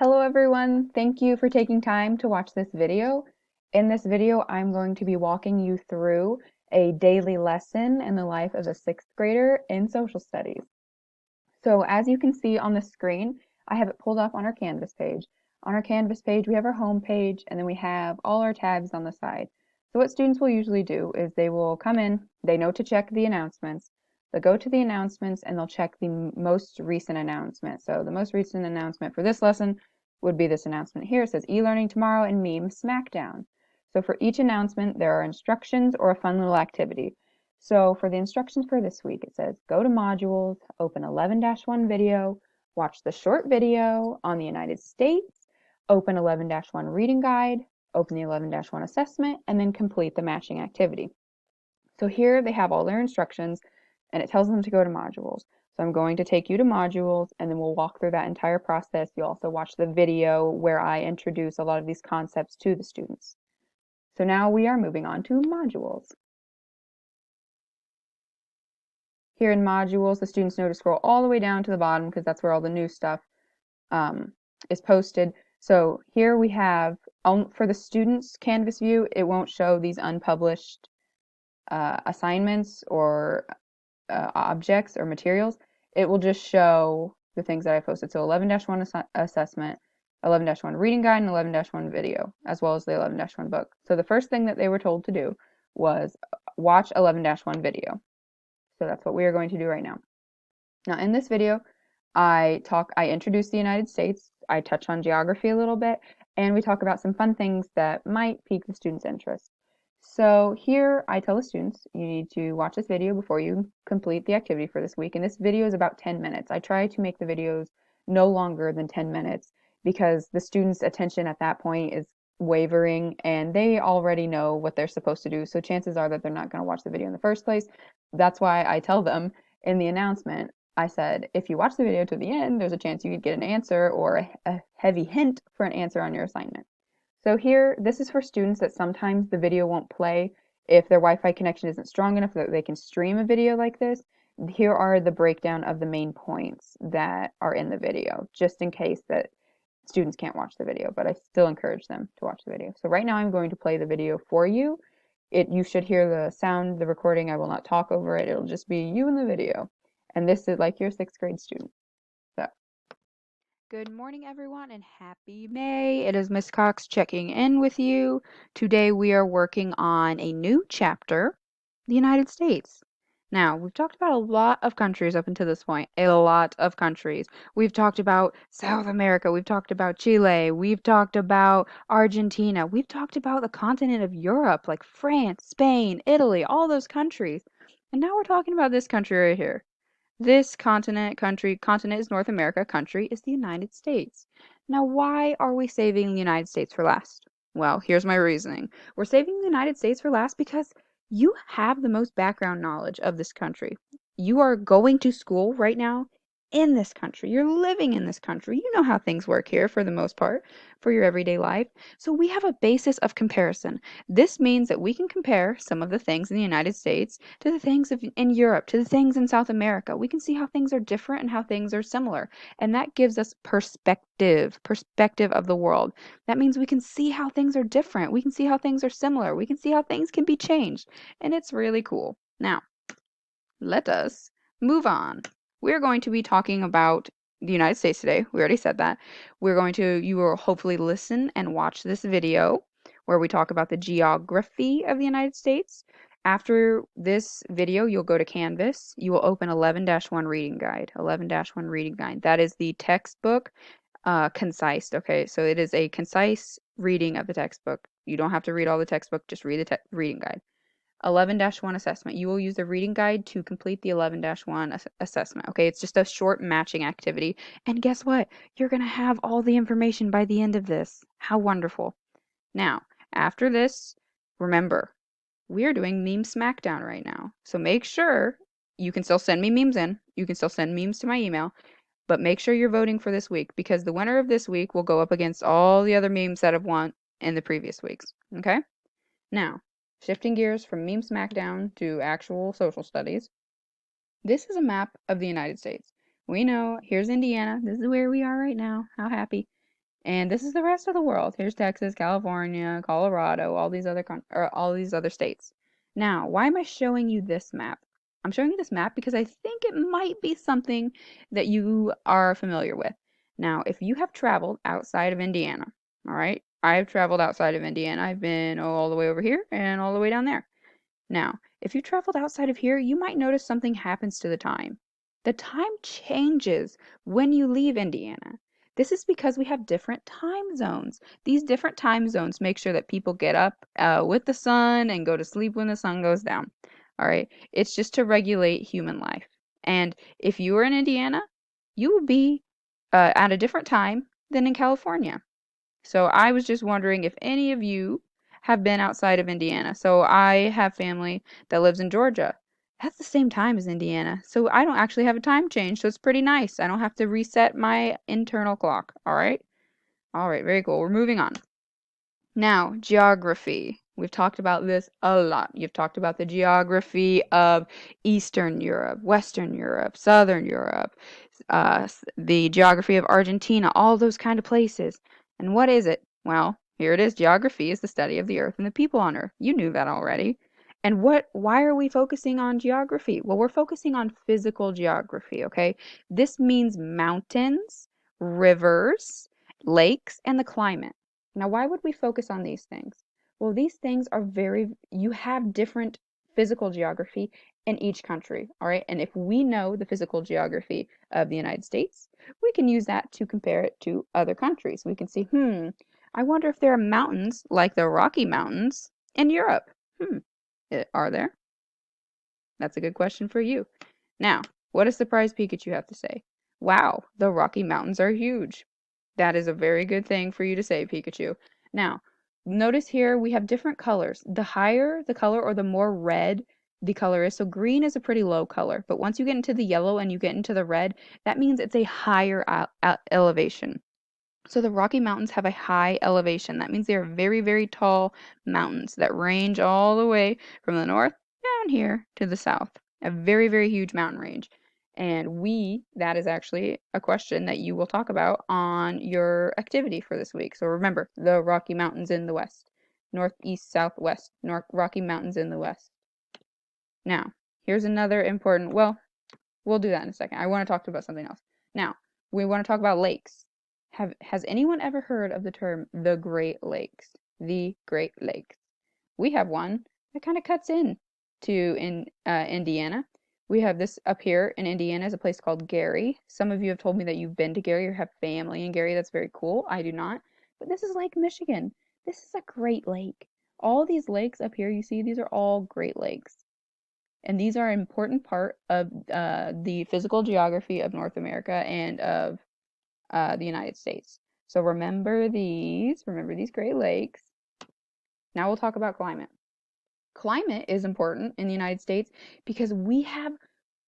Hello everyone, thank you for taking time to watch this video. In this video, I'm going to be walking you through a daily lesson in the life of a sixth grader in social studies. So as you can see on the screen, I have it pulled up on our Canvas page. On our Canvas page, we have our home page and then we have all our tabs on the side. So what students will usually do is they will come in, they know to check the announcements, they'll go to the announcements and they'll check the most recent announcement. So the most recent announcement for this lesson would be this announcement here. It says e-learning tomorrow and meme smackdown. So for each announcement, there are instructions or a fun little activity. So for the instructions for this week, it says go to modules, open 11-1 video, watch the short video on the United States, open 11-1 reading guide, open the 11-1 assessment, and then complete the matching activity. So here they have all their instructions and it tells them to go to modules. So I'm going to take you to modules and then we'll walk through that entire process. You'll also watch the video where I introduce a lot of these concepts to the students. So now we are moving on to modules. Here in modules, the students know to scroll all the way down to the bottom because that's where all the new stuff is posted. So here we have, for the students' Canvas view, it won't show these unpublished assignments or objects or materials. It will just show the things that I posted. So 11-1 assessment, 11-1 reading guide, and 11-1 video, as well as the 11-1 book. So the first thing that they were told to do was watch 11-1 video. So that's what we are going to do right now. Now in this video, I introduce the United States, I touch on geography a little bit, and we talk about some fun things that might pique the students' interest. So here I tell the students, you need to watch this video before you complete the activity for this week, and this video is about 10 minutes. I try to make the videos no longer than 10 minutes because the students' attention at that point is wavering and they already know what they're supposed to do, so chances are that they're not going to watch the video in the first place. That's why I tell them in the announcement, I said, if you watch the video to the end, there's a chance you could get an answer or a heavy hint for an answer on your assignment. So here, this is for students that sometimes the video won't play if their Wi-Fi connection isn't strong enough that they can stream a video like this. Here are the breakdown of the main points that are in the video, just in case that students can't watch the video, but I still encourage them to watch the video. So right now I'm going to play the video for you. You should hear the sound, the recording. I will not talk over it. It'll just be you in the video. And this is like your sixth grade student. So, good morning, everyone, and happy May. It is Miss Cox checking in with you. Today we are working on a new chapter, the United States. Now, we've talked about a lot of countries up until this point, a lot of countries. We've talked about South America, we've talked about Chile, we've talked about Argentina, we've talked about the continent of Europe, like France, Spain, Italy, all those countries. And now we're talking about this country right here. This continent is North America, country is the United States. Now, why are we saving the United States for last? Well, here's my reasoning. We're saving the United States for last because you have the most background knowledge of this country. You are going to school right now in this country. You're living in this country. You know how things work here for the most part for your everyday life. So we have a basis of comparison. This means that we can compare some of the things in the United States to the things in Europe, to the things in South America. We can see how things are different and how things are similar. And that gives us perspective of the world. That means we can see how things are different. We can see how things are similar. We can see how things can be changed. And it's really cool. Now, let us move on. We're going to be talking about the United States today. We already said that. You will hopefully listen and watch this video where we talk about the geography of the United States. After this video, you'll go to Canvas. You will open 11-1 reading guide. 11-1 reading guide. That is the textbook, concise. Okay, so it is a concise reading of the textbook. You don't have to read all the textbook, just read the reading guide. 11-1 assessment. You will use the reading guide to complete the 11-1 assessment. Okay, it's just a short matching activity. And guess what? You're going to have all the information by the end of this. How wonderful. Now, after this, remember, we are doing Meme Smackdown right now. So make sure you can still send me memes in. You can still send memes to my email. But make sure you're voting for this week because the winner of this week will go up against all the other memes that have won in the previous weeks. Okay? Now, shifting gears from Meme Smackdown to actual social studies, this is a map of the United States. We know, here's Indiana. This is where we are right now. How happy. And this is the rest of the world. Here's Texas, California, Colorado, all these other states. Now, why am I showing you this map? I'm showing you this map because I think it might be something that you are familiar with. Now, if you have traveled outside of Indiana, all right, I've traveled outside of Indiana. I've been all the way over here and all the way down there. Now, if you traveled outside of here, you might notice something happens to the time. The time changes when you leave Indiana. This is because we have different time zones. These different time zones make sure that people get up with the sun and go to sleep when the sun goes down. All right. It's just to regulate human life. And if you were in Indiana, you would be at a different time than in California. So I was just wondering if any of you have been outside of Indiana. So I have family that lives in Georgia. That's the same time as Indiana. So I don't actually have a time change. So it's pretty nice. I don't have to reset my internal clock. All right. All right. Very cool. We're moving on. Now, geography. We've talked about this a lot. You've talked about the geography of Eastern Europe, Western Europe, Southern Europe, the geography of Argentina, all those kind of places. And what is it? Well, here it is. Geography is the study of the earth and the people on earth. You knew that already. And why are we focusing on geography? Well, we're focusing on physical geography, okay? This means mountains, rivers, lakes, and the climate. Now, why would we focus on these things? Well, these things are you have different physical geography in each country, all right? And if we know the physical geography of the United States, we can use that to compare it to other countries. We can see, I wonder if there are mountains like the Rocky Mountains in Europe. Hmm, are there? That's a good question for you. Now, what does Surprise Pikachu have to say? Wow, the Rocky Mountains are huge. That is a very good thing for you to say, Pikachu. Now, notice here we have different colors. The higher the color or the more red the color is, so green is a pretty low color, but once you get into the yellow and you get into the red, that means it's a higher elevation. So the Rocky Mountains have a high elevation. That means they are very, very tall mountains that range all the way from the north down here to the south. A very, very huge mountain range. And that is actually a question that you will talk about on your activity for this week. So remember, the Rocky Mountains in the west. North, east, south, west. North Rocky Mountains in the west. Now, here's another important, well, we'll do that in a second. I want to talk about something else. Now, we want to talk about lakes. Has anyone ever heard of the term the Great Lakes? The Great Lakes. We have one that kind of cuts in to Indiana. We have this up here in Indiana is a place called Gary. Some of you have told me that you've been to Gary or have family in Gary. That's very cool. I do not. But this is Lake Michigan. This is a Great Lake. All these lakes up here you see, these are all Great Lakes. And these are an important part of the physical geography of North America and of the United States. So remember these Great Lakes. Now we'll talk about climate. Climate is important in the United States because we have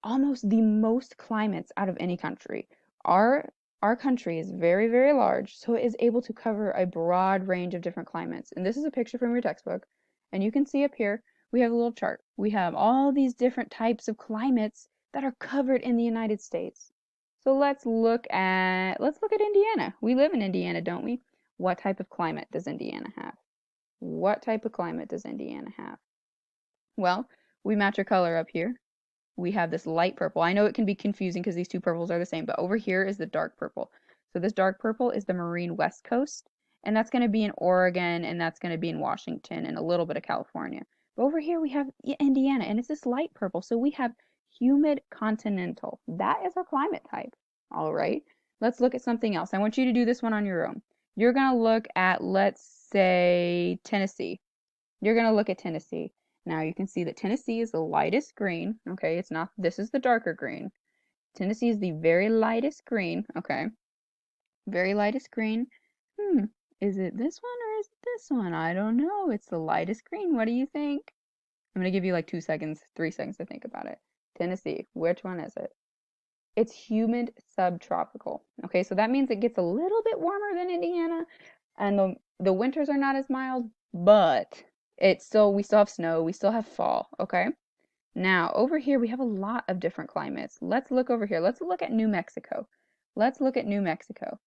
almost the most climates out of any country. Our country is very, very large, so it is able to cover a broad range of different climates. And this is a picture from your textbook, and you can see up here we have a little chart. We have all these different types of climates that are covered in the United States. So let's look at Indiana. We live in Indiana, don't we? What type of climate does Indiana have? What type of climate does Indiana have? Well, we match our color up here. We have this light purple. I know it can be confusing because these two purples are the same, but over here is the dark purple. So this dark purple is the marine west coast, and that's going to be in Oregon, and that's going to be in Washington, and a little bit of California. But over here we have Indiana, and it's this light purple. So we have humid continental. That is our climate type. All right. Let's look at something else. I want you to do this one on your own. You're going to look at, let's say, Tennessee. You're going to look at Tennessee. Now you can see that Tennessee is the lightest green. Okay, it's not, this is the darker green. Tennessee is the very lightest green. Okay, very lightest green. Is it this one or is it this one? I don't know. It's the lightest green. What do you think? I'm going to give you like 2 seconds, 3 seconds to think about it. Tennessee, which one is it? It's humid subtropical. Okay, so that means it gets a little bit warmer than Indiana, and the winters are not as mild, but we still have snow, we still have fall, okay? Now, over here we have a lot of different climates. Let's look over here. Let's look at New Mexico. Let's look at New Mexico.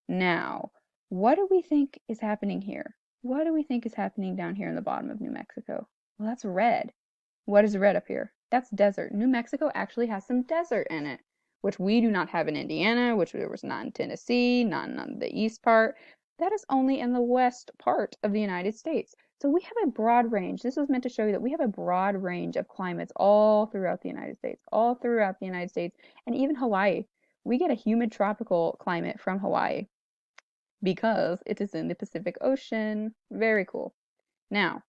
Now, What do we think is happening here? What do we think is happening down here in the bottom of New Mexico? Well, that's red. What is red up here? That's desert. New Mexico actually has some desert in it, which we do not have in Indiana, which there was not in Tennessee, not in the east part. That is only in the west part of the United States. So we have a broad range. This was meant to show you that we have a broad range of climates all throughout the United States, all throughout the United States, and even Hawaii. We get a humid tropical climate from Hawaii because it is in the Pacific Ocean. Very cool. Now,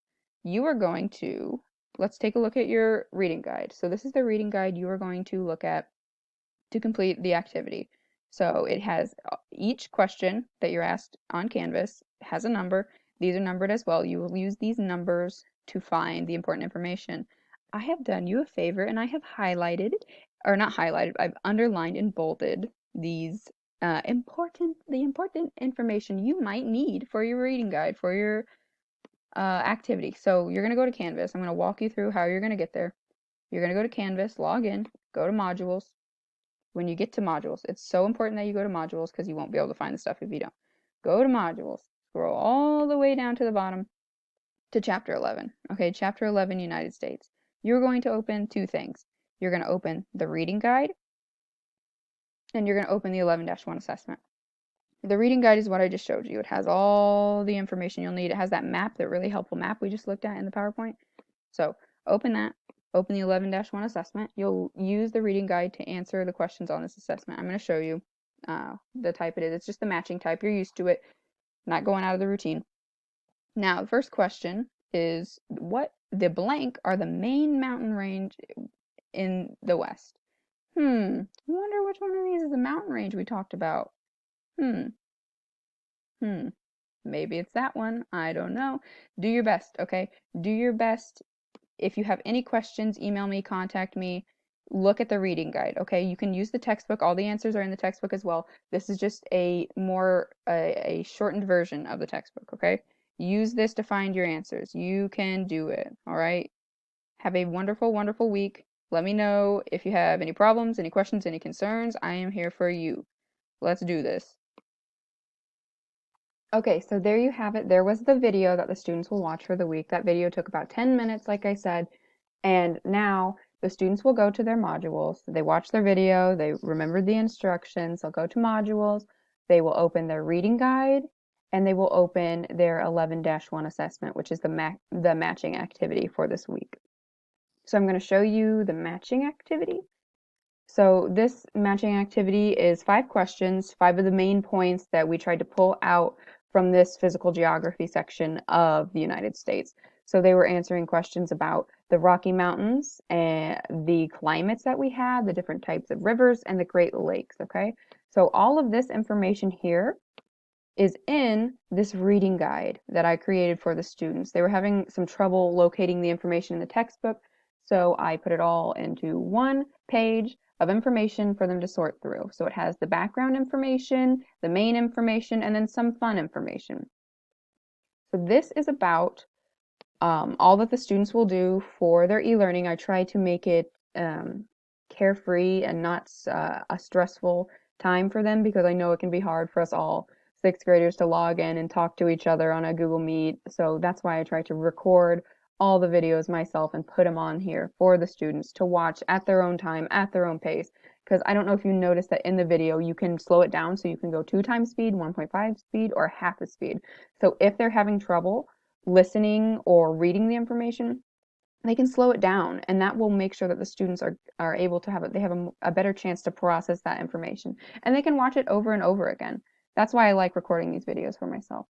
you are going to, let's take a look at your reading guide. So this is the reading guide you are going to look at to complete the activity. So it has each question that you're asked on Canvas has a number. These are numbered as well. You will use these numbers to find the important information. I have done you a favor and I have highlighted, or not highlighted, I've underlined and bolded these the important information you might need for your reading guide, for your activity. So you're going to go to Canvas. I'm going to walk you through how you're going to get there. You're going to go to Canvas, log in, go to modules. When you get to modules, it's so important that you go to modules because you won't be able to find the stuff if you don't. Go to modules, scroll all the way down to the bottom to chapter 11. Okay, chapter 11, United States. You're going to open two things. You're going to open the reading guide and you're going to open the 11-1 assessment. The reading guide is what I just showed you. It has all the information you'll need. It has that map, that really helpful map we just looked at in the PowerPoint. So open that, open the 11-1 assessment. You'll use the reading guide to answer the questions on this assessment. I'm going to show you the type it is. It's just the matching type. You're used to it, not going out of the routine. Now, the first question is what the blank are the main mountain range in the West? I wonder which one of these is the mountain range we talked about. Hmm. Maybe it's that one. I don't know. Do your best, okay? Do your best. If you have any questions, email me, contact me. Look at the reading guide, okay? You can use the textbook. All the answers are in the textbook as well. This is just a more a shortened version of the textbook, okay? Use this to find your answers. You can do it, all right? Have a wonderful, wonderful week. Let me know if you have any problems, any questions, any concerns. I am here for you. Let's do this. Okay, so there you have it. There was the video that the students will watch for the week. That video took about 10 minutes, like I said, and now the students will go to their modules. They watch their video, they remembered the instructions, they'll go to modules, they will open their reading guide, and they will open their 11-1 assessment, which is the matching activity for this week. So I'm going to show you the matching activity. So this matching activity is 5 questions, 5 of the main points that we tried to pull out from this physical geography section of the United States. So they were answering questions about the Rocky Mountains and the climates that we had, the different types of rivers, and the Great Lakes, okay? So all of this information here is in this reading guide that I created for the students. They were having some trouble locating the information in the textbook, so I put it all into one page of information for them to sort through. So it has the background information, the main information, and then some fun information. So this is about all that the students will do for their e-learning. I try to make it carefree and not a stressful time for them because I know it can be hard for us all 6th graders to log in and talk to each other on a Google Meet. So that's why I try to record all the videos myself and put them on here for the students to watch at their own time, at their own pace. Because I don't know if you noticed that in the video, you can slow it down so you can go 2 times speed, 1.5 speed, or half the speed. So if they're having trouble listening or reading the information, they can slow it down, and that will make sure that the students are able to have a better chance to process that information, and they can watch it over and over again. That's why I like recording these videos for myself,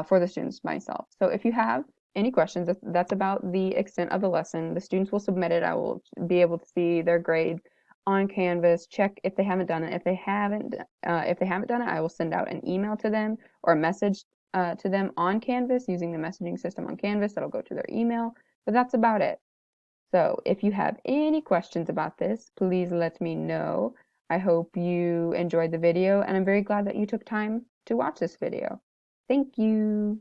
for the students myself. So if you have any questions, that's about the extent of the lesson. The students will submit it. I will be able to see their grade on Canvas. Check if they haven't done it. If they haven't done it, I will send out an email to them or a message to them on Canvas using the messaging system on Canvas. That'll go to their email. But that's about it. So if you have any questions about this, please let me know. I hope you enjoyed the video, and I'm very glad that you took time to watch this video. Thank you.